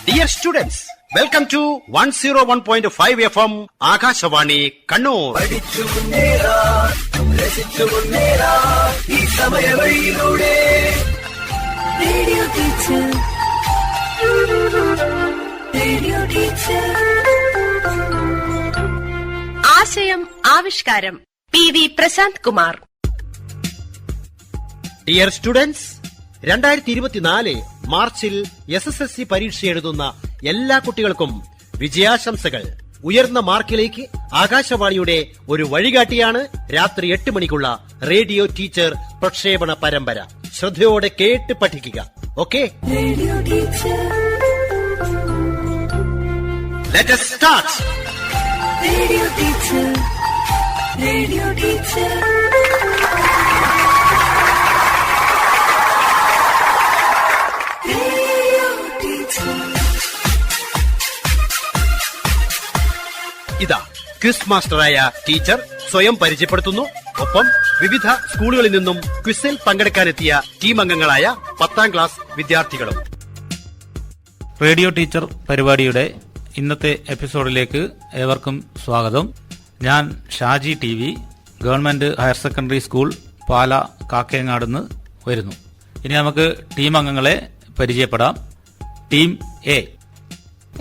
Dear students, welcome to 101.5 FM Akashvani Kannur. ആശയം ആവിഷ്കാരം PV Prasanth Kumar. Dear students, 2024 മാർച്ചിൽ SSLC പരീക്ഷ എഴുതുന്ന എല്ലാ കുട്ടികൾക്കും വിജയാശംസകൾ. ഉയർന്ന മാർക്കിലേക്ക് ആകാശവാണിയുടെ ഒരു വഴികാട്ടിയാണ് രാത്രി 8 മണിക്കുള്ള റേഡിയോ ടീച്ചർ പ്രക്ഷേപണ പരമ്പര. ശ്രദ്ധയോടെ കേട്ട് പഠിക്കുക. Okay, let us start. Radio teacher, radio teacher. ഇതാ ക്വിസ് മാസ്റ്ററായ ടീച്ചർ സ്വയം പരിചയപ്പെടുത്തുന്നു. ഒപ്പം വിവിധ സ്കൂളുകളിൽ നിന്നും ക്വിസിൽ പങ്കെടുക്കാനെത്തിയ ടീം അംഗങ്ങളായ 10ാം ക്ലാസ് വിദ്യാർത്ഥികളും. റേഡിയോ ടീച്ചർ പരിപാടിയുടെ ഇന്നത്തെ എപ്പിസോഡിലേക്ക് ഏവർക്കും സ്വാഗതം. ഞാൻ Shaji TV, government higher secondary school Pala കാക്കയങ്ങാടുന്ന് വരുന്നു. ഇനി നമുക്ക് ടീം അംഗങ്ങളെ പരിചയപ്പെടാം. Team A.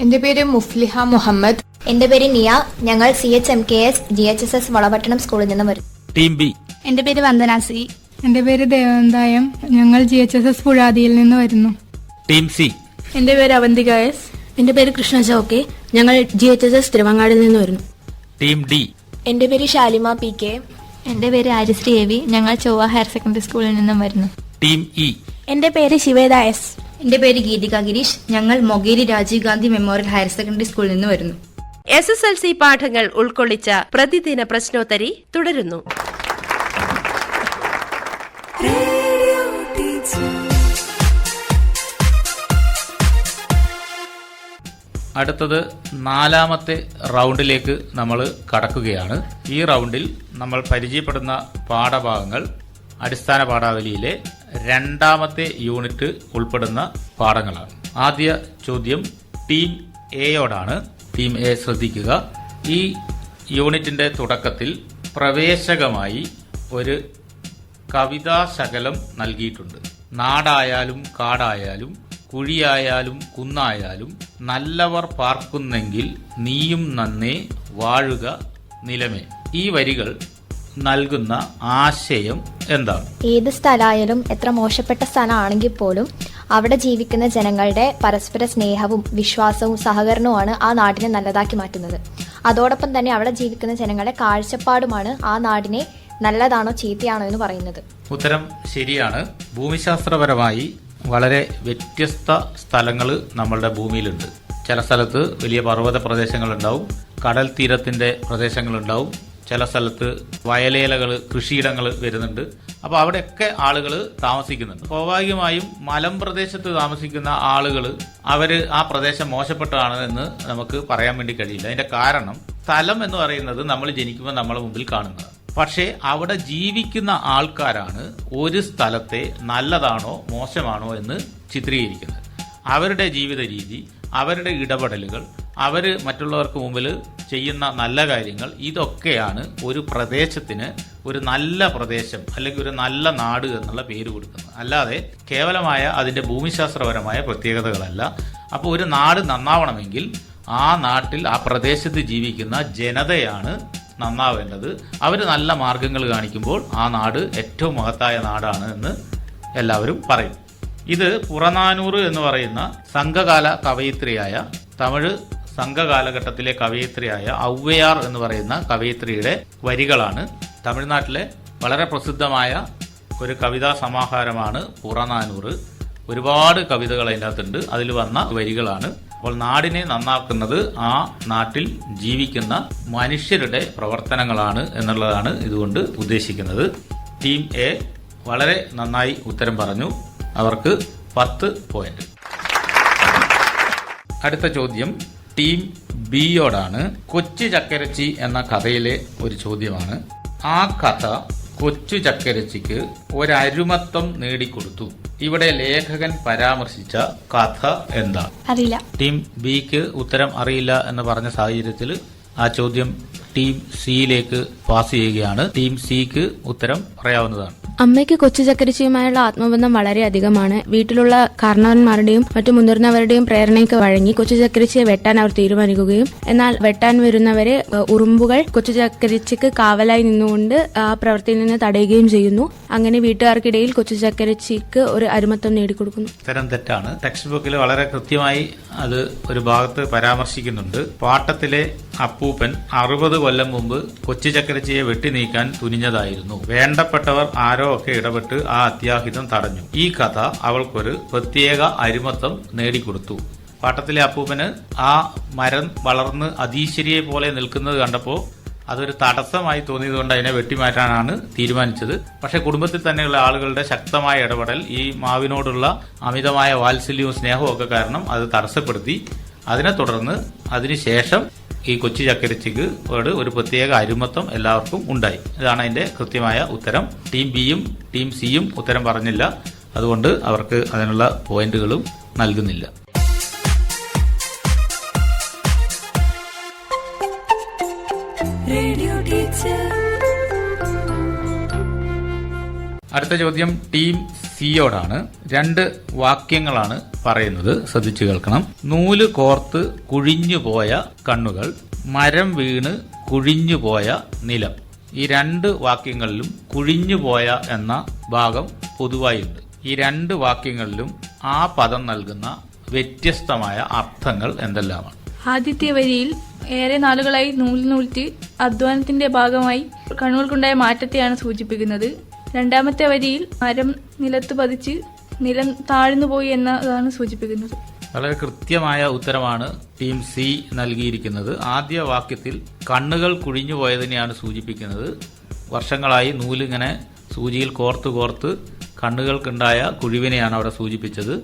എന്റെ പേര് മുഫ്ലിഹ മുഹമ്മദ്. എന്റെ പേര് നിയ. ഞങ്ങൾ CHMKS GHSS വളപട്ടണം സ്കൂളിൽ നിന്നും വരും. Team B. എന്റെ പേര് വന്ദനാസി. എന്റെ പേര് ദേവന്തായം. ഞങ്ങൾ GHSS പുഴാതിയിൽ നിന്ന് വരുന്നു. Team C. എന്റെ പേര് അവന്തിക S. എന്റെ പേര് കൃഷ്ണ ചൌക്കെ. ഞങ്ങൾ GHSS തിരുവങ്ങാടിൽ നിന്ന് വരുന്നു. Team D. എന്റെ പേര് ഷാലിമ PK. എന്റെ പേര് ആര്യശ്രീ AV. ഞങ്ങൾ ചൊവ്വ ഹയർ സെക്കൻഡറി സ്കൂളിൽ നിന്നും വരുന്നു. Team E. എന്റെ പേര് ശിവേദ S. എന്റെ പേര് ഗീതിക ഗിരീഷ്. ഞങ്ങൾ Mogeri Rajiv Gandhi memorial higher secondary സ്കൂളിൽ നിന്ന് വരുന്നു. SSLC പാഠങ്ങൾ ഉൾക്കൊള്ളിച്ച പ്രതിദിന പ്രശ്നോത്തരി തുടരുന്നു. അടുത്തത് 4ാമത്തെ റൗണ്ടിലേക്ക് നമ്മൾ കടക്കുകയാണ്. ഈ റൗണ്ടിൽ നമ്മൾ പരിചയപ്പെടുന്ന പാഠഭാഗങ്ങൾ അടിസ്ഥാന പാഠാവലിയിലെ 2ാമത്തെ യൂണിറ്റ് ഉൾപ്പെടുന്ന പാഠങ്ങളാണ്. ആദ്യ ചോദ്യം ടീം എയോടാണ്. ടീം എ ശ്രദ്ധിക്കുക. ഈ യൂണിറ്റിന്റെ തുടക്കത്തിൽ പ്രവേശകമായി ഒരു കവിതാശകലം നൽകിയിട്ടുണ്ട്. നാടായാലും കാടായാലും കുഴിയായാലും കുന്നായാലും നല്ലവർ പാർക്കുന്നെങ്കിൽ നീയും നന്നേ വാഴുക നിലമേ. ഈ വരികൾ നൽകുന്ന ആശയം എന്താണ്? ഏത് സ്ഥലമായാലും എത്ര മോശപ്പെട്ട സ്ഥലമാണെങ്കിൽ പോലും അവിടെ ജീവിക്കുന്ന ജനങ്ങളുടെ പരസ്പര സ്നേഹവും വിശ്വാസവും സഹകരണവുമാണ് ആ നാടിനെ നല്ലതാക്കി മാറ്റുന്നത്. അതോടൊപ്പം തന്നെ അവിടെ ജീവിക്കുന്ന ജനങ്ങളുടെ കാഴ്ചപ്പാടുമാണ് ആ നാടിനെ നല്ലതാണോ ചീത്തയാണോ എന്ന് പറയുന്നത്. ഉത്തരം ശരിയാണ്. ഭൂമിശാസ്ത്രപരമായി വളരെ വ്യത്യസ്ത സ്ഥലങ്ങൾ നമ്മളുടെ ഭൂമിയിലുണ്ട്. ചില സ്ഥലത്ത് വലിയ പർവ്വത പ്രദേശങ്ങളുണ്ടാവും, കടൽ തീരത്തിന്റെ പ്രദേശങ്ങളുണ്ടാവും, ചില സ്ഥലത്ത് വയലേലകൾ, കൃഷിയിടങ്ങൾ വരുന്നുണ്ട്. അപ്പോൾ അവിടെയൊക്കെ ആളുകൾ താമസിക്കുന്നുണ്ട്. സ്വാഭാവികമായും മലമ്പ്രദേശത്ത് താമസിക്കുന്ന ആളുകൾ ആ പ്രദേശം മോശപ്പെട്ടതാണ് എന്ന് നമുക്ക് പറയാൻ വേണ്ടി കഴിയില്ല. അതിന്റെ കാരണം സ്ഥലം എന്ന് പറയുന്നത് നമ്മൾ ജനിക്കുമ്പോൾ നമ്മളെ മുമ്പിൽ കാണുന്നത്. പക്ഷേ അവിടെ ജീവിക്കുന്ന ആൾക്കാരാണ് ഒരു സ്ഥലത്തെ നല്ലതാണോ മോശമാണോ എന്ന് ചിത്രീകരിക്കുന്നത്. അവരുടെ ജീവിത രീതി, അവരുടെ ഇടപെടലുകൾ, അവർ മറ്റുള്ളവർക്ക് മുമ്പിൽ ചെയ്യുന്ന നല്ല കാര്യങ്ങൾ, ഇതൊക്കെയാണ് ഒരു പ്രദേശത്തിന് ഒരു നല്ല പ്രദേശം അല്ലെങ്കിൽ ഒരു നല്ല നാട് എന്നുള്ള പേര് കൊടുക്കുന്നത്. അല്ലാതെ കേവലമായ അതിൻ്റെ ഭൂമിശാസ്ത്രപരമായ പ്രത്യേകതകളല്ല. അപ്പോൾ ഒരു നാട് നന്നാവണമെങ്കിൽ ആ നാട്ടിൽ ആ പ്രദേശത്ത് ജീവിക്കുന്ന ജനതയാണ് നന്നാവേണ്ടത്. അവർ നല്ല മാർഗങ്ങൾ കാണിക്കുമ്പോൾ ആ നാട് ഏറ്റവും മഹത്തായ നാടാണ് എന്ന് എല്ലാവരും പറയും. ഇത് പുറനാനൂറ് എന്ന് പറയുന്ന സംഘകാല കവയിത്രിയായ, തമിഴ് സംഘകാലഘട്ടത്തിലെ കവയിത്രിയായ ഔവയാർ എന്ന് പറയുന്ന കവയിത്രിയുടെ വരികളാണ്. തമിഴ്നാട്ടിലെ വളരെ പ്രസിദ്ധമായ ഒരു കവിതാ സമാഹാരമാണ് പുറനാനൂറ്. ഒരുപാട് കവിതകൾ അതിനകത്തുണ്ട്. അതിൽ വന്ന വരികളാണ്. അപ്പോൾ നാടിനെ നന്നാക്കുന്നത് ആ നാട്ടിൽ ജീവിക്കുന്ന മനുഷ്യരുടെ പ്രവർത്തനങ്ങളാണ് എന്നുള്ളതാണ് ഇതുകൊണ്ട് ഉദ്ദേശിക്കുന്നത്. ടീം എ വളരെ നന്നായി ഉത്തരം പറഞ്ഞു. അവർക്ക് 10 പോയിന്റ്. അടുത്ത ചോദ്യം ടീം ബിയോടാണ്. കൊച്ചു ചക്കരച്ചി എന്ന കഥയിലെ ഒരു ചോദ്യമാണ്. ആ കഥ കൊച്ചു ചക്കരച്ചിക്ക് ഒരരുമത്വം നേടിക്കൊടുത്തു. ഇവിടെ ലേഖകൻ പരാമർശിച്ച കഥ എന്താണ്? അറിയില്ല. ടീം ബിക്ക് ഉത്തരം അറിയില്ല എന്ന് പറഞ്ഞ സാഹചര്യത്തിൽ ആ ചോദ്യം ടീം സിയിലേക്ക് പാസ് ചെയ്യുകയാണ്. ടീം സിക്ക് ഉത്തരം പറയാവുന്നതാണ്. അമ്മയ്ക്ക് കൊച്ചു ചക്കരിച്ചിയുമായുള്ള ആത്മബന്ധം വളരെ അധികമാണ്. വീട്ടിലുള്ള കാരണവന്മാരുടെയും മറ്റു മുതിർന്നവരുടെയും പ്രേരണയ്ക്ക് വഴങ്ങി കൊച്ചു ചക്കരിച്ചിയെ വെട്ടാൻ അവർ തീരുമാനിക്കുകയും എന്നാൽ വെട്ടാൻ വരുന്നവരെ ഉറുമ്പുകൾ കൊച്ചു ചക്കരിച്ചിക്ക് കാവലായി നിന്നുകൊണ്ട് ആ പ്രവൃത്തിയിൽ നിന്ന് തടയുകയും ചെയ്യുന്നു. അങ്ങനെ വീട്ടുകാർക്കിടയിൽ കൊച്ചു ചക്കരിച്ചിക്ക് ഒരു അരുമത്വം നേടിക്കൊടുക്കുന്നു. ഉത്തരം തെറ്റാണ്. ടെക്സ്റ്റ് ബുക്കിൽ വളരെ കൃത്യമായി അത് ഒരു ഭാഗത്ത് പരാമർശിക്കുന്നുണ്ട്. പാട്ടത്തിലെ അപ്പൂപ്പൻ 60 കൊല്ലം മുമ്പ് കൊച്ചു ചക്കരിച്ചിയെ വെട്ടി നീക്കാൻ തുനിഞ്ഞതായിരുന്നു. വേണ്ടപ്പെട്ടവർ ആരോ ഒക്കെ ഇടപെട്ട് ആ അത്യാഹിതം തടഞ്ഞു. ഈ കഥ അവൾക്കൊരു പ്രത്യേക അരുമത്വം നേടിക്കൊടുത്തു. പാട്ടത്തിലെ അപ്പൂപ്പന് ആ മരം വളർന്ന് അതീശ്വരിയെ പോലെ നിൽക്കുന്നത് കണ്ടപ്പോൾ അതൊരു തടസ്സമായി തോന്നിയതുകൊണ്ട് അതിനെ വെട്ടിമാറ്റാനാണ് തീരുമാനിച്ചത്. പക്ഷെ കുടുംബത്തിൽ തന്നെയുള്ള ആളുകളുടെ ശക്തമായ ഇടപെടൽ ഈ മാവിനോടുള്ള അമിതമായ വാത്സല്യവും സ്നേഹവും ഒക്കെ കാരണം അത് തടസ്സപ്പെടുത്തി. അതിനെ തുടർന്ന് അതിനുശേഷം ഈ കൊച്ചു ചക്കരിച്ചിക്ക് ഒരു പ്രത്യേക അരുമത്വം എല്ലാവർക്കും ഉണ്ടായി. ഇതാണ് അതിന്റെ കൃത്യമായ ഉത്തരം. ടീം ബിയും ടീം സിയും ഉത്തരം പറഞ്ഞില്ല. അതുകൊണ്ട് അവർക്ക് അതിനുള്ള പോയിന്റുകളും നൽകുന്നില്ല. Radio teacher. അടുത്ത ചോദ്യം ടീം സിയോടാണ്. 2 വാക്യങ്ങളാണ് പറയുന്നത്, ശ്രദ്ധിച്ചു കേൾക്കണം. നൂല് കോർത്ത് കുഴിഞ്ഞുപോയ കണ്ണുകൾ, മരം വീണ് കുഴിഞ്ഞുപോയ നിലം. ഈ 2 വാക്യങ്ങളിലും കുഴിഞ്ഞുപോയ എന്ന ഭാഗം പൊതുവായുണ്ട്. ഈ 2 വാക്യങ്ങളിലും ആ പദം നൽകുന്ന വ്യത്യസ്തമായ അർത്ഥങ്ങൾ എന്തെല്ലാമാണ്? ആദ്യത്തെ വരിയിൽ ഏറെ നാളുകളായി നൂൽനൂൽറ്റ് അധ്വാനത്തിന്റെ ഭാഗമായി കണ്ണുകൾക്കുണ്ടായ മാറ്റത്തെയാണ് സൂചിപ്പിക്കുന്നത്. രണ്ടാമത്തെ വരിയിൽ മരം നിലത്ത് പതിച്ച് നിലം താഴ്ന്നുപോയി എന്നതാണ് സൂചിപ്പിക്കുന്നത്. വളരെ കൃത്യമായ ഉത്തരമാണ് ടീം സി നൽകിയിരിക്കുന്നത്. ആദ്യ വാക്യത്തിൽ കണ്ണുകൾ കുഴിഞ്ഞുപോയതിനെയാണ് സൂചിപ്പിക്കുന്നത്. വർഷങ്ങളായി നൂലിങ്ങനെ സൂചിയിൽ കോർത്ത് കോർത്ത് കണ്ണുകൾക്കുണ്ടായ കുഴിവിനെയാണ് അവിടെ സൂചിപ്പിച്ചത്.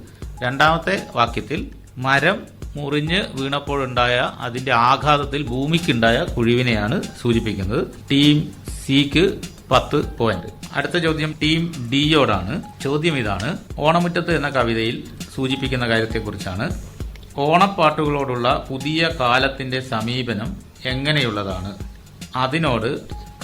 രണ്ടാമത്തെ വാക്യത്തിൽ മരം മുറിഞ്ഞ് വീണപ്പോഴുണ്ടായ അതിന്റെ ആഘാതത്തിൽ ഭൂമിക്കുണ്ടായ കുഴിവിനെയാണ് സൂചിപ്പിക്കുന്നത്. ടീം സിക്ക് 10 പോയിന്റ്. അടുത്ത ചോദ്യം ടീം ഡിയോടാണ്. ചോദ്യം ഇതാണ്: ഓണമുറ്റത്ത് എന്ന കവിതയിൽ സൂചിപ്പിക്കുന്ന കാര്യത്തെക്കുറിച്ചാണ്. ഓണപ്പാട്ടുകളോടുള്ള പുതിയ കാലത്തിന്റെ സമീപനം എങ്ങനെയുള്ളതാണ്? അതിനോട്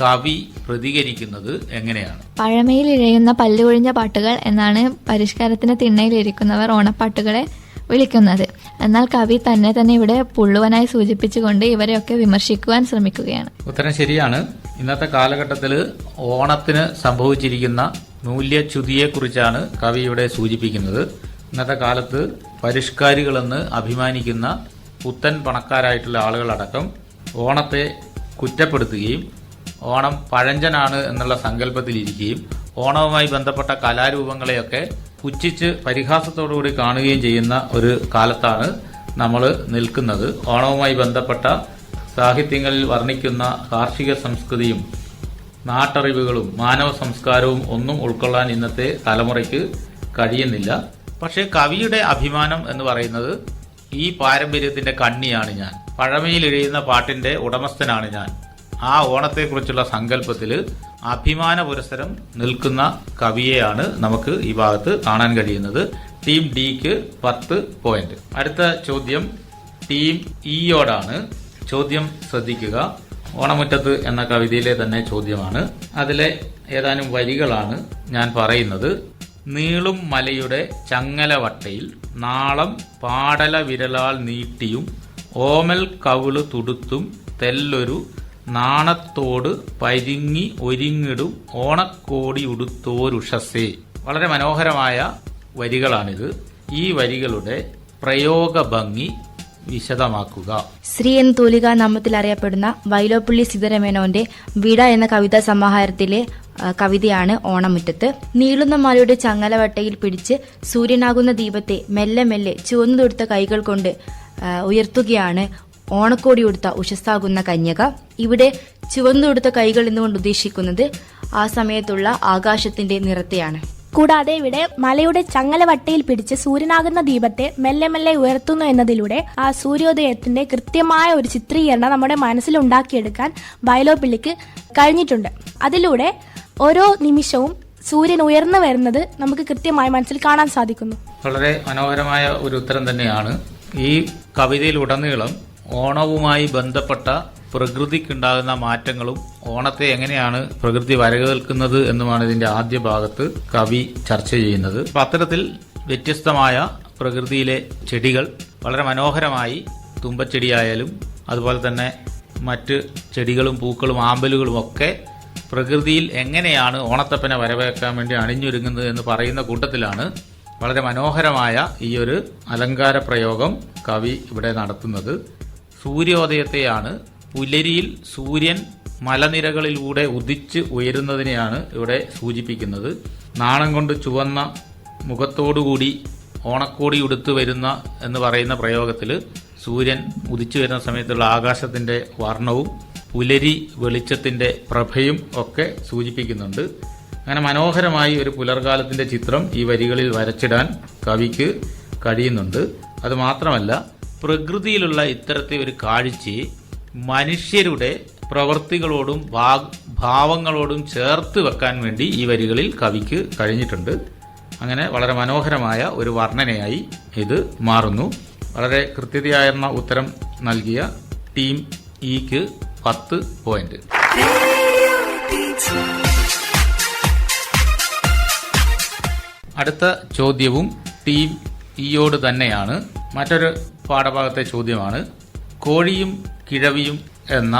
കവി പ്രതികരിക്കുന്നത് എങ്ങനെയാണ്? പഴമയിൽ ഇഴയുന്ന പല്ലുകൊഴിഞ്ഞ പാട്ടുകൾ എന്നാണ് പരിഷ്കാരത്തിന് തിണ്ണയിലിരിക്കുന്നവർ ഓണപ്പാട്ടുകളെ വിളിക്കുന്നത്. എന്നാൽ കവി തന്നെ ഇവിടെ പുള്ളുവനായി സൂചിപ്പിച്ചുകൊണ്ട് ഇവരെയൊക്കെ വിമർശിക്കുവാൻ ശ്രമിക്കുകയാണ്. ഉത്തരം ശരിയാണ്. ഇന്നത്തെ കാലഘട്ടത്തിൽ ഓണത്തിന് സംഭവിച്ചിരിക്കുന്ന മൂല്യച്യുതിയെക്കുറിച്ചാണ് കവി ഇവിടെ സൂചിപ്പിക്കുന്നത്. ഇന്നത്തെ കാലത്ത് പരിഷ്കാരികളെന്ന് അഭിമാനിക്കുന്ന പുത്തൻ പണക്കാരായിട്ടുള്ള ആളുകളടക്കം ഓണത്തെ കുറ്റപ്പെടുത്തുകയും ഓണം പഴഞ്ചനാണ് എന്നുള്ള സങ്കല്പത്തിലിരിക്കുകയും ഓണവുമായി ബന്ധപ്പെട്ട കലാരൂപങ്ങളെയൊക്കെ പുച്ഛിച്ച് പരിഹാസത്തോടുകൂടി കാണുകയും ചെയ്യുന്ന ഒരു കാലത്താണ് നമ്മൾ നിൽക്കുന്നത്. ഓണവുമായി ബന്ധപ്പെട്ട സാഹിത്യങ്ങളിൽ വർണ്ണിക്കുന്ന കാർഷിക സംസ്കൃതിയും നാട്ടറിവുകളും മാനവ സംസ്കാരവും ഒന്നും ഉൾക്കൊള്ളാൻ ഇന്നത്തെ തലമുറയ്ക്ക് കഴിയുന്നില്ല. പക്ഷേ കവിയുടെ അഭിമാനം എന്ന് പറയുന്നത് ഈ പാരമ്പര്യത്തിന്റെ കണ്ണിയാണ് ഞാൻ, പഴമയിൽ എഴുതുന്ന പാട്ടിന്റെ ഉടമസ്ഥനാണ് ഞാൻ. ആ ഓണത്തെക്കുറിച്ചുള്ള സങ്കല്പത്തിൽ അഭിമാന പുരസ്സരം നിൽക്കുന്ന കവിയെയാണ് നമുക്ക് ഈ ഭാഗത്ത് കാണാൻ കഴിയുന്നത്. ടീം ഡിക്ക് 10 പോയിന്റ്. അടുത്ത ചോദ്യം ടീം ഇയോടാണ്. ചോദ്യം ശ്രദ്ധിക്കുക. ഓണമുറ്റത്ത് എന്ന കവിതയിലെ തന്നെ ചോദ്യമാണ്. അതിലെ ഏതാനും വരികളാണ് ഞാൻ പറയുന്നത്. നീളും മലയുടെ ചങ്ങലവട്ടയിൽ നാളം പാടല വിരലാൽ നീട്ടിയും ഓമൽ കവിള് തുടുത്തും തെല്ലൊരു നാണത്തോട് പരിങ്ങി ഒരുങ്ങിടും ഓണക്കോടി ഉടുത്തോരുഷസേ. വളരെ മനോഹരമായ വരികളാണിത്. ഈ വരികളുടെ പ്രയോഗ ഭംഗി വിശദമാക്കുക. ശ്രീ എന്ന തൂലികാ നാമത്തിൽ അറിയപ്പെടുന്ന വൈലോപ്പള്ളി സീതാരാമേനോന്റെ വിട എന്ന കവിതാ സമാഹാരത്തിലെ കവിതയാണ് ഓണമുറ്റത്ത്. നീളുന്ന മലയുടെ ചങ്ങലവട്ടയിൽ പിടിച്ച് സൂര്യനാകുന്ന ദീപത്തെ മെല്ലെ മെല്ലെ ചുവന്നു തൊടുത്ത കൈകൾ കൊണ്ട് ഉയർത്തുകയാണ് ഓണക്കോടി ഉടുത്ത ഉഷസ്സാകുന്ന കന്യക. ഇവിടെ ചുവന്നു തൊടുത്ത കൈകൾ എന്നുകൊണ്ട് ഉദ്ദേശിക്കുന്നത് ആ സമയത്തുള്ള ആകാശത്തിന്റെ നിറത്തെയാണ്. കൂടാതെ ഇവിടെ മലയുടെ ചങ്ങലവട്ടയിൽ പിടിച്ച് സൂര്യനാകുന്ന ദീപത്തെ മെല്ലെ മെല്ലെ ഉയർത്തുന്നു എന്നതിലൂടെ ആ സൂര്യോദയത്തിന്റെ കൃത്യമായ ഒരു ചിത്രീകരണം നമ്മുടെ മനസ്സിൽ ഉണ്ടാക്കിയെടുക്കാൻ വൈലോപ്പിള്ളിക്ക് കഴിഞ്ഞിട്ടുണ്ട്. അതിലൂടെ ഓരോ നിമിഷവും സൂര്യൻ ഉയർന്നു വരുന്നത് നമുക്ക് കൃത്യമായി മനസ്സിൽ കാണാൻ സാധിക്കുന്നു. വളരെ മനോഹരമായ ഒരു ഉത്തരം തന്നെയാണ്. ഈ കവിതയിലുടനീളം ഓണവുമായി ബന്ധപ്പെട്ട പ്രകൃതിക്കുണ്ടാകുന്ന മാറ്റങ്ങളും ഓണത്തെ എങ്ങനെയാണ് പ്രകൃതി വരവേൽക്കുന്നത് എന്നുമാണ് ഇതിന്റെ ആദ്യ ഭാഗത്ത് കവി ചർച്ച ചെയ്യുന്നത്. അപ്പൊ അത്തരത്തിൽ വ്യത്യസ്തമായ പ്രകൃതിയിലെ ചെടികൾ വളരെ മനോഹരമായി, തുമ്പച്ചെടിയായാലും അതുപോലെ തന്നെ മറ്റ് ചെടികളും പൂക്കളും ആമ്പലുകളും ഒക്കെ പ്രകൃതിയിൽ എങ്ങനെയാണ് ഓണത്തപ്പനെ വരവേൽക്കാൻ വേണ്ടി അണിഞ്ഞൊരുങ്ങുന്നത് എന്ന് പറയുന്ന കൂട്ടത്തിലാണ് വളരെ മനോഹരമായ ഈ ഒരു അലങ്കാര പ്രയോഗം കവി ഇവിടെ നടത്തുന്നത്. സൂര്യോദയത്തെയാണ്, പുലരിയിൽ സൂര്യൻ മലനിരകളിലൂടെ ഉദിച്ച് ഉയരുന്നതിനെയാണ് ഇവിടെ സൂചിപ്പിക്കുന്നത്. നാണം കൊണ്ട് ചുവന്ന മുഖത്തോടുകൂടി ഓണക്കോടി ഉടുത്തു വരുന്ന എന്ന് പറയുന്ന പ്രയോഗത്തിൽ സൂര്യൻ ഉദിച്ചു വരുന്ന സമയത്തുള്ള ആകാശത്തിന്റെ വർണ്ണവും പുലരി വെളിച്ചത്തിന്റെ പ്രഭയും ഒക്കെ സൂചിപ്പിക്കുന്നുണ്ട്. അങ്ങനെ മനോഹരമായി ഒരു പുലർകാലത്തിന്റെ ചിത്രം ഈ വരികളിൽ വരച്ചിടാൻ കവിക്ക് കഴിയുന്നുണ്ട്. അത് മാത്രമല്ല, പ്രകൃതിയിലുള്ള ഇത്തരത്തെ ഒരു കാഴ്ചയെ മനുഷ്യരുടെ പ്രവൃത്തികളോടും ഭാവങ്ങളോടും ചേർത്ത് വെക്കാൻ വേണ്ടി ഈ വരികളിൽ കവിക്ക് കഴിഞ്ഞിട്ടുണ്ട്. അങ്ങനെ വളരെ മനോഹരമായ ഒരു വർണ്ണനയായി ഇത് മാറുന്നു. വളരെ കൃത്യതയാർന്ന ഉത്തരം നൽകിയ ടീം ഇക്ക് 10 പോയിന്റ്. അടുത്ത ചോദ്യവും ടീം ഇയോട് തന്നെയാണ്. മറ്റൊരു പാഠഭാഗത്തെ ചോദ്യമാണ്. കോഴിയും കിഴവിയും എന്ന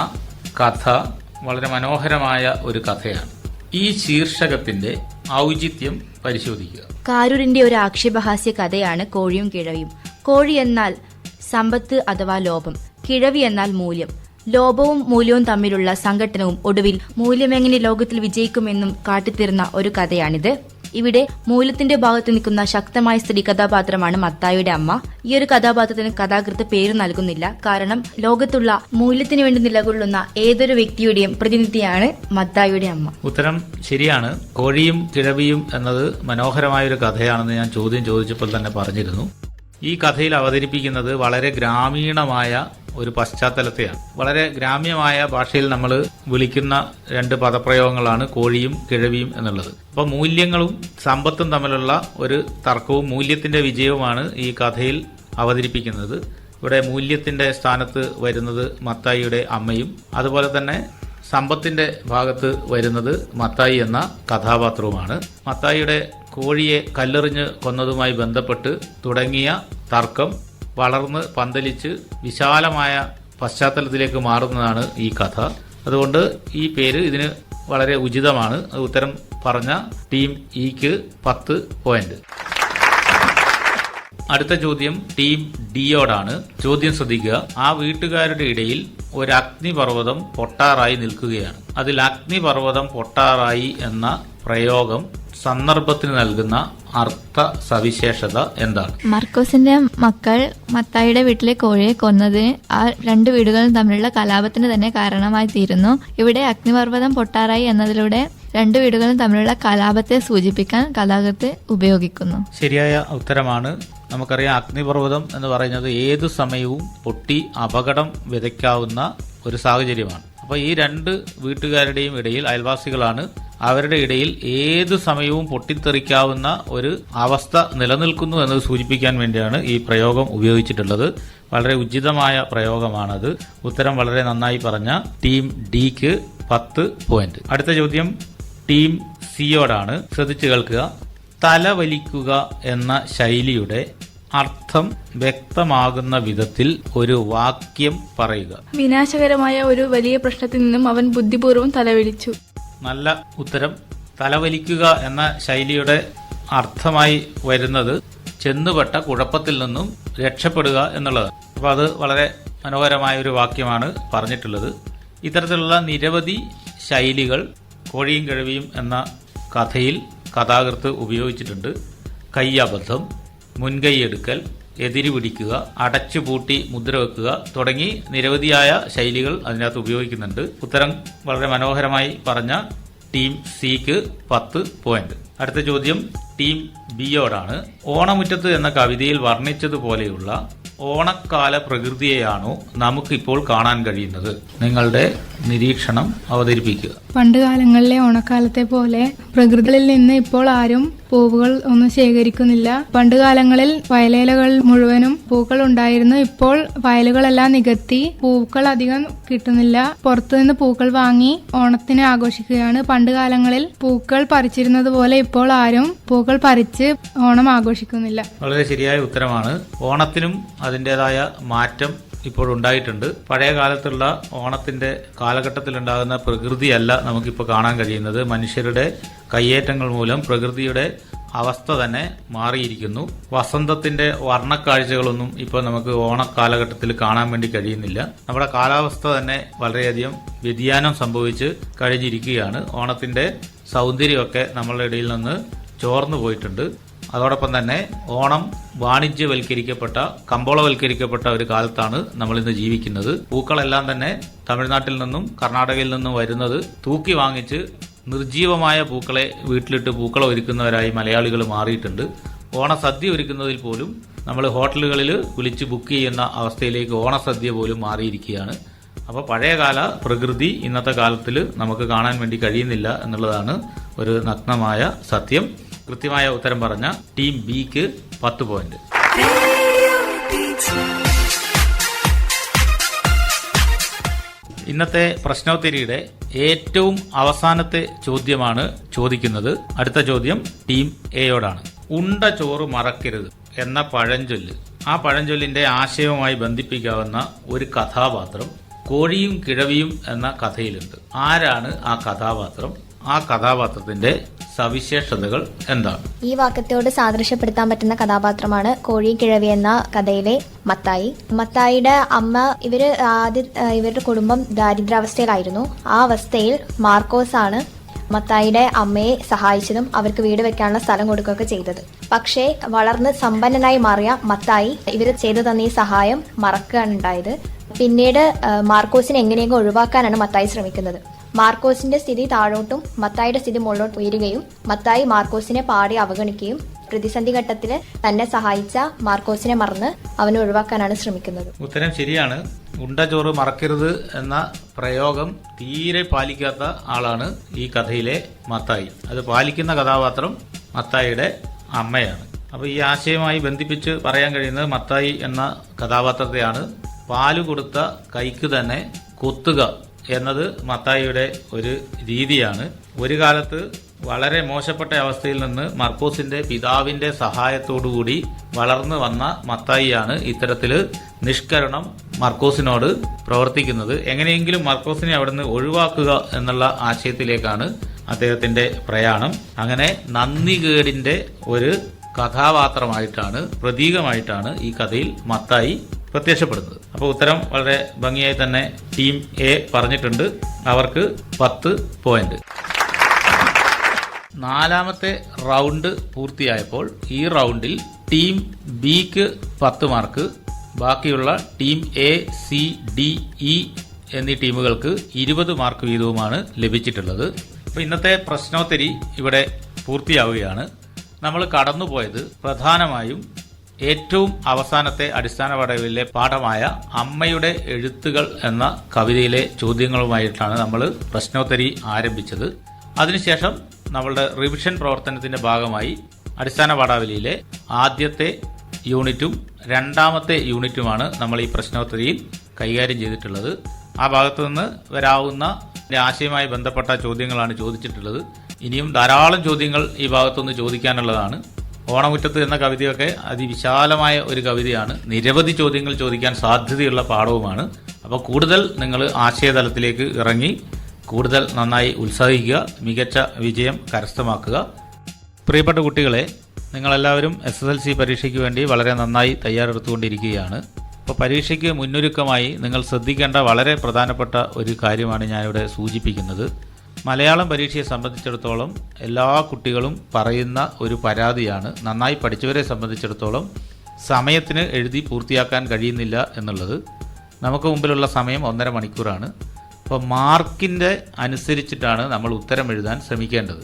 കഥ വളരെ മനോഹരമായ ഒരു കഥയാണ്. ഈ ശീർഷകത്തിന്റെ ഔചിത്യം പരിശോധിക്കുക. കാരൂരിന്റെ ഒരു ആക്ഷേപഹാസ്യ കഥയാണ് കോഴിയും കിഴവിയും. കോഴി എന്നാൽ സമ്പത്ത് അഥവാ ലോഭം, കിഴവി എന്നാൽ മൂല്യം. ലോഭവും മൂല്യവും തമ്മിലുള്ള സംഘട്ടനവും ഒടുവിൽ മൂല്യമെങ്ങനെ ലോകത്തിൽ വിജയിക്കുമെന്നും കാട്ടിത്തീർന്ന ഒരു കഥയാണിത്. ഇവിടെ മൂല്യത്തിന്റെ ഭാഗത്ത് നിൽക്കുന്ന ശക്തമായ സ്ത്രീ കഥാപാത്രമാണ് മത്തായിയുടെ അമ്മ. ഈ ഒരു കഥാപാത്രത്തിന് കഥാകൃത്ത് പേര് നൽകുന്നില്ല. കാരണം ലോകത്തുള്ള മൂല്യത്തിന് വേണ്ടി നിലകൊള്ളുന്ന ഏതൊരു വ്യക്തിയുടെയും പ്രതിനിധിയാണ് മത്തായിയുടെ അമ്മ. ഉത്തരം ശരിയാണ്. കോഴിയും കിഴവിയും എന്നത് മനോഹരമായ ഒരു കഥയാണെന്ന് ഞാൻ ചോദ്യം ചോദിച്ചപ്പോൾ തന്നെ പറഞ്ഞിരുന്നു. ഈ കഥയിൽ അവതരിപ്പിക്കുന്നത് വളരെ ഗ്രാമീണമായ ഒരു പശ്ചാത്തലത്തെയാണ്. വളരെ ഗ്രാമ്യമായ ഭാഷയിൽ നമ്മൾ വിളിക്കുന്ന 2 പദപ്രയോഗങ്ങളാണ് കോഴിയും കിഴവിയും എന്നുള്ളത്. അപ്പൊ മൂല്യങ്ങളും സമ്പത്തും തമ്മിലുള്ള ഒരു തർക്കവും മൂല്യത്തിന്റെ വിജയവുമാണ് ഈ കഥയിൽ അവതരിപ്പിക്കുന്നത്. ഇവിടെ മൂല്യത്തിന്റെ സ്ഥാനത്ത് വരുന്നത് മത്തായിയുടെ അമ്മയും അതുപോലെ തന്നെ സമ്പത്തിന്റെ ഭാഗത്ത് വരുന്നത് മത്തായി എന്ന കഥാപാത്രവുമാണ്. മത്തായിയുടെ കോഴിയെ കല്ലെറിഞ്ഞ് കൊന്നതുമായി ബന്ധപ്പെട്ട് തുടങ്ങിയ തർക്കം വളർന്ന് പന്തലിച്ച് വിശാലമായ പശ്ചാത്തലത്തിലേക്ക് മാറുന്നതാണ് ഈ കഥ. അതുകൊണ്ട് ഈ പേര് ഇതിന് വളരെ ഉചിതമാണ്. ഉത്തരം പറഞ്ഞ ടീം ഇക്ക് 10 പോയിന്റ്. അടുത്ത ചോദ്യം ടീം ഡിയോടാണ്. ചോദ്യം ശ്രദ്ധിക്കുക. ആ വീട്ടുകാരുടെ ഇടയിൽ ഒരു അഗ്നിപർവ്വതം പൊട്ടാറായി നിൽക്കുകയാണ്. അതിൽ അഗ്നിപർവ്വതം പൊട്ടാറായി എന്ന പ്രയോഗം സന്ദർഭത്തിന് നൽകുന്ന അർത്ഥ സവിശേഷത എന്താണ്? മർക്കോസിന്റെ മക്കൾ മത്തായിയുടെ വീട്ടിലെ കോഴിയെ കൊന്നതിന് ആ 2 വീടുകളും തമ്മിലുള്ള കലാപത്തിന് തന്നെ കാരണമായി തീരുന്നു. ഇവിടെ അഗ്നിപർവ്വതം പൊട്ടാറായി എന്നതിലൂടെ 2 വീടുകളും തമ്മിലുള്ള കലാപത്തെ സൂചിപ്പിക്കാൻ കഥാകൃത്ത് ഉപയോഗിക്കുന്നു. ശരിയായ ഉത്തരമാണ്. നമുക്കറിയാം, അഗ്നിപർവ്വതം എന്ന് പറയുന്നത് ഏതു സമയവും പൊട്ടി അപകടം വിതയ്ക്കാവുന്ന ഒരു സാഹചര്യമാണ്. അപ്പൊ ഈ 2 വീട്ടുകാരുടെയും ഇടയിൽ, അയൽവാസികളാണ്, അവരുടെ ഇടയിൽ ഏതു സമയവും പൊട്ടിത്തെറിക്കാവുന്ന ഒരു അവസ്ഥ നിലനിൽക്കുന്നു എന്നത് സൂചിപ്പിക്കാൻ വേണ്ടിയാണ് ഈ പ്രയോഗം ഉപയോഗിച്ചിട്ടുള്ളത്. വളരെ ഉചിതമായ പ്രയോഗമാണത്. ഉത്തരം വളരെ നന്നായി പറഞ്ഞ ടീം ഡിക്ക് 10 പോയിന്റ്. അടുത്ത ചോദ്യം ടീം സിയോടാണ്. ശ്രദ്ധിച്ചു കേൾക്കുക. തലവലിക്കുക എന്ന ശൈലിയുടെ അർത്ഥം വ്യക്തമാകുന്ന വിധത്തിൽ ഒരു വാക്യം പറയുക. വിനാശകരമായ ഒരു വലിയ പ്രശ്നത്തിൽ നിന്നും അവൻ ബുദ്ധിപൂർവ്വം തലവലിച്ചു. നല്ല ഉത്തരം. തലവലിക്കുക എന്ന ശൈലിയുടെ അർത്ഥമായി വരുന്നത് ചെന്നുപെട്ട കുഴപ്പത്തിൽ നിന്നും രക്ഷപ്പെടുക എന്നുള്ളത്. അപ്പോൾ അത് വളരെ മനോഹരമായ ഒരു വാക്യമാണ് പറഞ്ഞിട്ടുള്ളത്. ഇത്തരത്തിലുള്ള നിരവധി ശൈലികൾ കോഴിയും കിഴവിയും എന്ന കഥയിൽ കഥാകൃത്ത് ഉപയോഗിച്ചിട്ടുണ്ട്. കയ്യബദ്ധം, മുൻകൈയെടുക്കൽ, എതിര് പിടിക്കുക, അടച്ചുപൂട്ടി മുദ്ര വെക്കുക തുടങ്ങി നിരവധിയായ ശൈലികൾ അതിനകത്ത് ഉപയോഗിക്കുന്നുണ്ട്. ഉത്തരം വളരെ മനോഹരമായി പറഞ്ഞ ടീം സിക്ക് 10 പോയിന്റ്. അടുത്ത ചോദ്യം ടീം ബിയോടാണ്. ഓണമുറ്റത്ത് എന്ന കവിതയിൽ വർണ്ണിച്ചതുപോലെയുള്ള ഓണക്കാല പ്രകൃതിയെയാണോ നമുക്കിപ്പോൾ കാണാൻ കഴിയുന്നത്? നിങ്ങളുടെ നിരീക്ഷണം അവതരിപ്പിക്കുക. പണ്ട് കാലങ്ങളിലെ ഓണക്കാലത്തെ പോലെ പ്രകൃതിയിൽ നിന്ന് ഇപ്പോൾ ആരും പൂവുകൾ ഒന്നും ശേഖരിക്കുന്നില്ല. പണ്ട് കാലങ്ങളിൽ വയലേലകൾ മുഴുവനും പൂക്കൾ ഉണ്ടായിരുന്നു. ഇപ്പോൾ വയലുകളെല്ലാം നികത്തി പൂക്കൾ അധികം കിട്ടുന്നില്ല. പുറത്തുനിന്ന് പൂക്കൾ വാങ്ങി ഓണത്തിന് ആഘോഷിക്കുകയാണ്. പണ്ട് കാലങ്ങളിൽ പൂക്കൾ പറിച്ചിരുന്നത് പോലെ ഇപ്പോൾ ആരും പൂക്കൾ പറിച്ച് ഓണം ആഘോഷിക്കുന്നില്ല. വളരെ ശരിയായ ഉത്തരമാണ്. ഓണത്തിനും അതിൻ്റെതായ മാറ്റം ഇപ്പോൾ ഉണ്ടായിട്ടുണ്ട്. പഴയ കാലത്തുള്ള ഓണത്തിന്റെ കാലഘട്ടത്തിലുണ്ടാകുന്ന പ്രകൃതിയല്ല നമുക്കിപ്പോൾ കാണാൻ കഴിയുന്നത്. മനുഷ്യരുടെ കയ്യേറ്റങ്ങൾ മൂലം പ്രകൃതിയുടെ അവസ്ഥ തന്നെ മാറിയിരിക്കുന്നു. വസന്തത്തിന്റെ വർണ്ണക്കാഴ്ചകളൊന്നും ഇപ്പോൾ നമുക്ക് ഓണക്കാലഘട്ടത്തിൽ കാണാൻ വേണ്ടി കഴിയുന്നില്ല. നമ്മുടെ കാലാവസ്ഥ തന്നെ വളരെയധികം വ്യതിയാനം സംഭവിച്ച് കഴിഞ്ഞിരിക്കുകയാണ്. ഓണത്തിന്റെ സൗന്ദര്യമൊക്കെ നമ്മളുടെ ഇടയിൽ നിന്ന് ചോർന്നു പോയിട്ടുണ്ട്. അതോടൊപ്പം തന്നെ ഓണം വാണിജ്യവൽക്കരിക്കപ്പെട്ട, കമ്പോളവൽക്കരിക്കപ്പെട്ട ഒരു കാലത്താണ് നമ്മളിന്ന് ജീവിക്കുന്നത്. പൂക്കളെല്ലാം തന്നെ തമിഴ്നാട്ടിൽ നിന്നും കർണാടകയിൽ നിന്നും വരുന്നത് തൂക്കി വാങ്ങിച്ച് നിർജീവമായ പൂക്കളെ വീട്ടിലിട്ട് പൂക്കള ഒരുക്കുന്നവരായി മലയാളികൾ മാറിയിട്ടുണ്ട്. ഓണസദ്യ ഒരുക്കുന്നതിൽ പോലും നമ്മൾ ഹോട്ടലുകളിൽ വിളിച്ച് ബുക്ക് ചെയ്യുന്ന അവസ്ഥയിലേക്ക് ഓണസദ്യ പോലും മാറിയിരിക്കുകയാണ്. അപ്പോൾ പഴയകാല പ്രകൃതി ഇന്നത്തെ കാലത്തിൽ നമുക്ക് കാണാൻ വേണ്ടി കഴിയുന്നില്ല എന്നുള്ളതാണ് ഒരു നഗ്നമായ സത്യം. കൃത്യമായ ഉത്തരം പറഞ്ഞ ടീം ബിക്ക് 10 പോയിന്റ്. ഇന്നത്തെ പ്രശ്നോത്തരിയുടെ ഏറ്റവും അവസാനത്തെ ചോദ്യമാണ് ചോദിക്കുന്നത്. അടുത്ത ചോദ്യം ടീം എയോടാണ്. ഉണ്ട ചോറ് മറക്കരുത് എന്ന പഴഞ്ചൊല്ല്, ആ പഴഞ്ചൊല്ലിന്റെ ആശയവുമായി ബന്ധിപ്പിക്കാവുന്ന ഒരു കഥാപാത്രം കോഴിയും കിഴവിയും എന്ന കഥയിലുണ്ട്. ആരാണ് ആ കഥാപാത്രം? ആ കഥാപാത്രത്തിന്റെ സവിശേഷതകൾ എന്താണ്? ഈ വാക്യത്തോട് സാദൃശ്യപ്പെടുത്താൻ പറ്റുന്ന കഥാപാത്രമാണ് കോഴി കിഴവി എന്ന കഥയിലെ മത്തായി. മത്തായിയുടെ അമ്മ ഇവരുടെ കുടുംബം ദാരിദ്ര്യാവസ്ഥയിലായിരുന്നു. ആ അവസ്ഥയിൽ മാർക്കോസ് ആണ് മത്തായിയുടെ അമ്മയെ സഹായിച്ചതും അവർക്ക് വീട് വെക്കാനുള്ള സ്ഥലം കൊടുക്കുകയൊക്കെ ചെയ്തത്. പക്ഷേ വളർന്ന് സമ്പന്നനായി മാറിയ മത്തായി ഇവർ ചെയ്തു തന്ന ഈ സഹായം മറക്കുകയാണ് ഉണ്ടായത്. പിന്നീട് മാർക്കോസിനെ എങ്ങനെയൊക്കെ ഒഴിവാക്കാനാണ് മത്തായി ശ്രമിക്കുന്നത്. മാർക്കോസിന്റെ സ്ഥിതി താഴോട്ടും മത്തായിയുടെ സ്ഥിതി മുകളിലോട്ട് ഉയരുകയും മത്തായി മാർക്കോസിനെ പാടി അവഗണിക്കുകയും പ്രതിസന്ധി ഘട്ടത്തിൽ തന്നെ സഹായിച്ച മാർക്കോസിനെ മറന്ന് അവനെ ഒഴിവാക്കാനാണ് ശ്രമിക്കുന്നത്. ഉത്തരം ശരിയാണ്. ഉണ്ട ചോറ് മറക്കരുത് എന്ന പ്രയോഗം തീരെ പാലിക്കാത്ത ആളാണ് ഈ കഥയിലെ മത്തായി. അത് പാലിക്കുന്ന കഥാപാത്രം മത്തായിയുടെ അമ്മയാണ്. അപ്പോൾ ഈ ആശയവുമായി ബന്ധിപ്പിച്ച് പറയാൻ കഴിയുന്നത് മത്തായി എന്ന കഥാപാത്രത്തെയാണ്. പാല് കൊടുത്ത കൈക്ക് തന്നെ കൊത്തുക എന്നത് മത്തായിയുടെ ഒരു രീതിയാണ്. ഒരു കാലത്ത് വളരെ മോശപ്പെട്ട അവസ്ഥയിൽ നിന്ന് മർക്കോസിന്റെ പിതാവിന്റെ സഹായത്തോടുകൂടി വളർന്നു വന്ന മത്തായിയാണ് ഇത്തരത്തിൽ നിഷ്കരണം മർക്കോസിനോട് പ്രവർത്തിക്കുന്നത്. എങ്ങനെയെങ്കിലും മർക്കോസിനെ അവിടുന്ന് ഒഴിവാക്കുക എന്നുള്ള ആശയത്തിലേക്കാണ് അദ്ദേഹത്തിന്റെ പ്രയാണം. അങ്ങനെ നന്ദികേടിന്റെ ഒരു കഥാപാത്രമായിട്ടാണ്, പ്രതീകമായിട്ടാണ് ഈ കഥയിൽ മത്തായി പ്രത്യക്ഷപ്പെടുന്നത്. അപ്പോൾ ഉത്തരം വളരെ ഭംഗിയായി തന്നെ ടീം എ പറഞ്ഞിട്ടുണ്ട്. അവർക്ക് 10 പോയിന്റ്. നാലാമത്തെ റൗണ്ട് പൂർത്തിയായപ്പോൾ ഈ റൗണ്ടിൽ ടീം ബിക്ക് 10 മാർക്ക്, ബാക്കിയുള്ള team A, C, D, E എന്നീ ടീമുകൾക്ക് 20 മാർക്ക് വീതവുമാണ് ലഭിച്ചിട്ടുള്ളത്. അപ്പോൾ ഇന്നത്തെ പ്രശ്നോത്തരി ഇവിടെ പൂർത്തിയാവുകയാണ്. നമ്മൾ കടന്നുപോയത് പ്രധാനമായും ഏറ്റവും അവസാനത്തെ അടിസ്ഥാന പടവിലെ പാഠമായ അമ്മയുടെ എഴുത്തുകൾ എന്ന കവിതയിലെ ചോദ്യങ്ങളുമായിട്ടാണ് നമ്മൾ പ്രശ്നോത്തരി ആരംഭിച്ചത്. അതിനുശേഷം നമ്മളുടെ റിവിഷൻ പ്രവർത്തനത്തിന്റെ ഭാഗമായി അടിസ്ഥാന പാഠാവലിയിലെ ആദ്യത്തെ യൂണിറ്റും രണ്ടാമത്തെ യൂണിറ്റുമാണ് നമ്മൾ ഈ പ്രശ്നോത്തരിയിൽ കൈകാര്യം ചെയ്തിട്ടുള്ളത്. ആ ഭാഗത്തു നിന്ന് വരാവുന്ന ആശയവുമായി ബന്ധപ്പെട്ട ചോദ്യങ്ങളാണ് ചോദിച്ചിട്ടുള്ളത്. ഇനിയും ധാരാളം ചോദ്യങ്ങൾ ഈ ഭാഗത്തുനിന്ന് ചോദിക്കാനുള്ളതാണ്. ഓണമുറ്റത്ത് എന്ന കവിതയൊക്കെ അതിവിശാലമായ ഒരു കവിതയാണ്. നിരവധി ചോദ്യങ്ങൾ ചോദിക്കാൻ സാധ്യതയുള്ള പാഠവുമാണ്. അപ്പോൾ കൂടുതൽ നിങ്ങൾ ആശയതലത്തിലേക്ക് ഇറങ്ങി കൂടുതൽ നന്നായി ഉത്സാഹിക്കുക, മികച്ച വിജയം കരസ്ഥമാക്കുക. പ്രിയപ്പെട്ട കുട്ടികളെ, നിങ്ങളെല്ലാവരും SSLC പരീക്ഷയ്ക്ക് വേണ്ടി വളരെ നന്നായി തയ്യാറെടുത്തുകൊണ്ടിരിക്കുകയാണ്. അപ്പോൾ പരീക്ഷയ്ക്ക് മുന്നൊരുക്കമായി നിങ്ങൾ ശ്രദ്ധിക്കേണ്ട വളരെ പ്രധാനപ്പെട്ട ഒരു കാര്യമാണ് ഞാനിവിടെ സൂചിപ്പിക്കുന്നത്. മലയാളം പരീക്ഷയെ സംബന്ധിച്ചിടത്തോളം എല്ലാ കുട്ടികളും പറയുന്ന ഒരു പരാതിയാണ്, നന്നായി പഠിച്ചവരെ സംബന്ധിച്ചിടത്തോളം സമയത്തിന് എഴുതി പൂർത്തിയാക്കാൻ കഴിയുന്നില്ല എന്നുള്ളത്. നമുക്ക് മുമ്പിലുള്ള സമയം 1.5 മണിക്കൂറാണ്. അപ്പോൾ മാർക്കിൻ്റെ അനുസരിച്ചിട്ടാണ് നമ്മൾ ഉത്തരം എഴുതാൻ ശ്രമിക്കേണ്ടത്.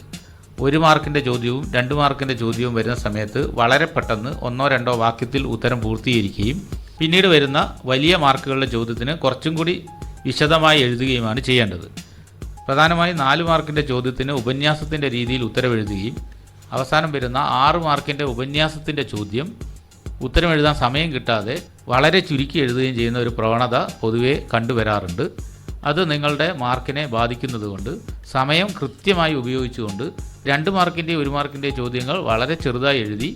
1 മാർക്കിൻ്റെ ചോദ്യവും 2 മാർക്കിൻ്റെ ചോദ്യവും വരുന്ന സമയത്ത് വളരെ പെട്ടെന്ന് 1-2 വാക്യത്തിൽ ഉത്തരം പൂർത്തീകരിക്കുകയും പിന്നീട് വരുന്ന വലിയ മാർക്കുകളുടെ ചോദ്യത്തിന് കുറച്ചും കൂടി വിശദമായി എഴുതുകയുമാണ് ചെയ്യേണ്ടത്. പ്രധാനമായും 4 മാർക്കിൻ്റെ ചോദ്യത്തിന് ഉപന്യാസത്തിൻ്റെ രീതിയിൽ ഉത്തരവെഴുതുകയും അവസാനം വരുന്ന 6 മാർക്കിൻ്റെ ഉപന്യാസത്തിൻ്റെ ചോദ്യം ഉത്തരമെഴുതാൻ സമയം കിട്ടാതെ വളരെ ചുരുക്കി എഴുതുകയും ചെയ്യുന്ന ഒരു പ്രവണത പൊതുവെ കണ്ടുവരാറുണ്ട്. അത് നിങ്ങളുടെ മാർക്കിനെ ബാധിക്കുന്നതുകൊണ്ട് സമയം കൃത്യമായി ഉപയോഗിച്ചുകൊണ്ട് 2 മാർക്കിൻ്റെ 1 മാർക്കിൻ്റെ ചോദ്യങ്ങൾ വളരെ ചെറുതായി എഴുതി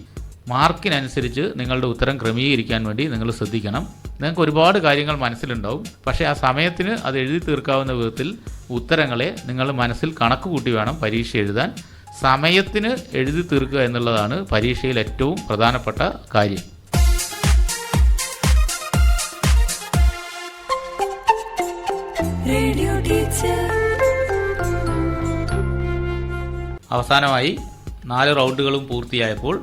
മാർക്കിനനുസരിച്ച് നിങ്ങളുടെ ഉത്തരം ക്രമീകരിക്കാൻ വേണ്ടി നിങ്ങൾ ശ്രദ്ധിക്കണം. നിങ്ങൾക്ക് ഒരുപാട് കാര്യങ്ങൾ മനസ്സിലുണ്ടാവും, പക്ഷേ ആ സമയത്തിന് അത് എഴുതി തീർക്കാവുന്ന വിധത്തിൽ ഉത്തരങ്ങളെ നിങ്ങൾ മനസ്സിൽ കണക്ക് കൂട്ടി വേണം പരീക്ഷ എഴുതാൻ. സമയത്തിന് എഴുതി തീർക്കുക എന്നുള്ളതാണ് പരീക്ഷയിൽ ഏറ്റവും പ്രധാനപ്പെട്ട കാര്യം. അവസാനമായി 4 റൗണ്ടുകളും പൂർത്തിയായപ്പോൾ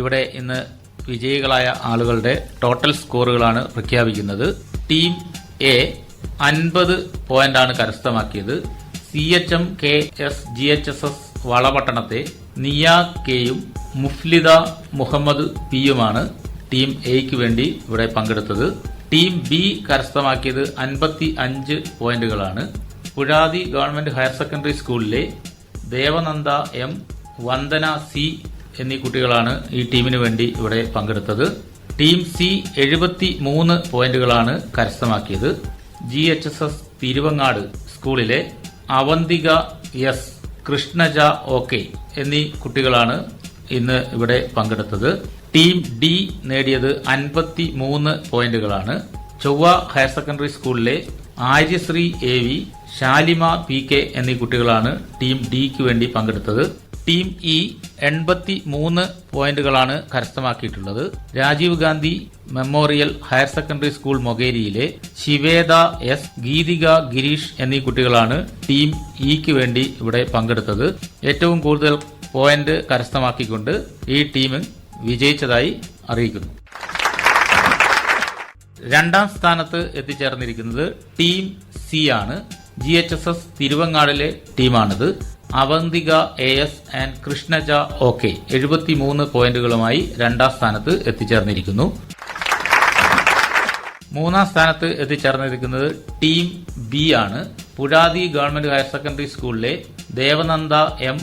ഇവിടെ ഇന്ന് വിജയികളായ ആളുകളുടെ ടോട്ടൽ സ്കോറുകളാണ് പ്രഖ്യാപിക്കുന്നത്. ടീം എ 50 പോയിന്റാണ് കരസ്ഥമാക്കിയത്. CHM KS GHSS വളപട്ടണത്തെ നിയ കെയും മുഫ്ലിദ മുഹമ്മദ് പിയുമാണ് ടീം എയ്ക്ക് വേണ്ടി ഇവിടെ പങ്കെടുത്തത്. ടീം ബി കരസ്ഥമാക്കിയത് 55 പോയിന്റുകളാണ്. പുഴാതി ഗവൺമെന്റ് ഹയർ സെക്കൻഡറി സ്കൂളിലെ ദേവനന്ദ M, വന്ദന C എന്നീ കുട്ടികളാണ് ഈ ടീമിന് വേണ്ടി ഇവിടെ പങ്കെടുത്തത്. ടീം സി 73 പോയിന്റുകളാണ് കരസ്ഥമാക്കിയത്. GHSS തിരുവങ്ങാട് സ്കൂളിലെ അവന്തിക S, കൃഷ്ണജ OK എന്നീ കുട്ടികളാണ് ഇന്ന് ഇവിടെ പങ്കെടുത്തത്. ടീം ഡി നേടിയത് 53 പോയിന്റുകളാണ്. ചൊവ്വ ഹയർ സെക്കൻഡറി സ്കൂളിലെ ആര്യശ്രീ AV, ശാലിമ PK എന്നീ കുട്ടികളാണ് ടീം ഡിക്ക് വേണ്ടി പങ്കെടുത്തത്. ടീം ഇ 83 പോയിന്റുകളാണ് കരസ്ഥമാക്കിയിട്ടുള്ളത്. Rajiv Gandhi memorial higher secondary school മൊകേരിയിലെ ശിവേദ S, ഗീതിക ഗിരീഷ് എന്നീ കുട്ടികളാണ് ടീം ഇക്ക് വേണ്ടി ഇവിടെ പങ്കെടുത്തത്. ഏറ്റവും കൂടുതൽ പോയിന്റ് കരസ്ഥമാക്കിക്കൊണ്ട് ഈ ടീം വിജയിച്ചതായി അറിയിക്കുന്നു. 2ാം സ്ഥാനത്ത് എത്തിച്ചേർന്നിരിക്കുന്നത് ടീം സി ആണ്. GHSS തിരുവങ്ങാടിലെ ടീമാണിത്. Avanthika AS and Krishnaja OK 73 പോയിന്റുകളുമായി 2ാം സ്ഥാനത്ത് എത്തിച്ചേർന്നിരിക്കുന്നു. 3ാം സ്ഥാനത്ത് എത്തിച്ചേർന്നിരിക്കുന്നത് ടീം ബി ആണ്. പുഴാതി ഗവൺമെന്റ് ഹയർ സെക്കൻഡറി സ്കൂളിലെ ദേവനന്ദ M,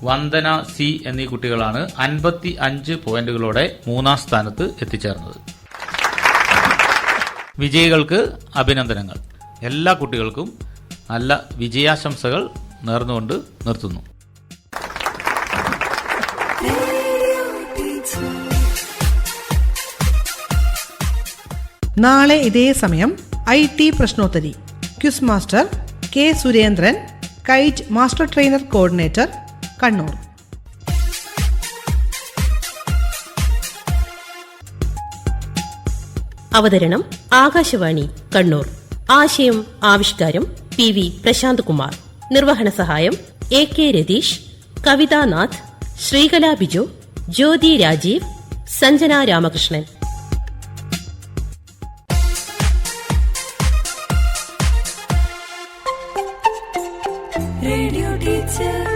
വന്ദന C എന്നീ കുട്ടികളാണ് 55 പോയിന്റുകളോടെ 3ാം സ്ഥാനത്ത് എത്തിച്ചേർന്നത്. വിജയികൾക്ക് അഭിനന്ദനങ്ങൾ. എല്ലാ കുട്ടികൾക്കും നല്ല വിജയാശംസകൾ നേർന്നുകൊണ്ട് നിർത്തുന്നു. നാളെ ഇതേ സമയം IT പ്രശ്നോത്തരി. Quiz master K Surendran, KITE master trainer coordinator, Kannur. അവതരണം ആകാശവാണി കണ്ണൂർ. ആശയം ആവിഷ്കാരം PV പ്രശാന്ത് കുമാർ. നിർവഹണ സഹായം AK Ratheesh, Kavithanath, Sreekala Biju, Jyothi Rajeev, Sanjana Ramakrishnan. Radio teacher.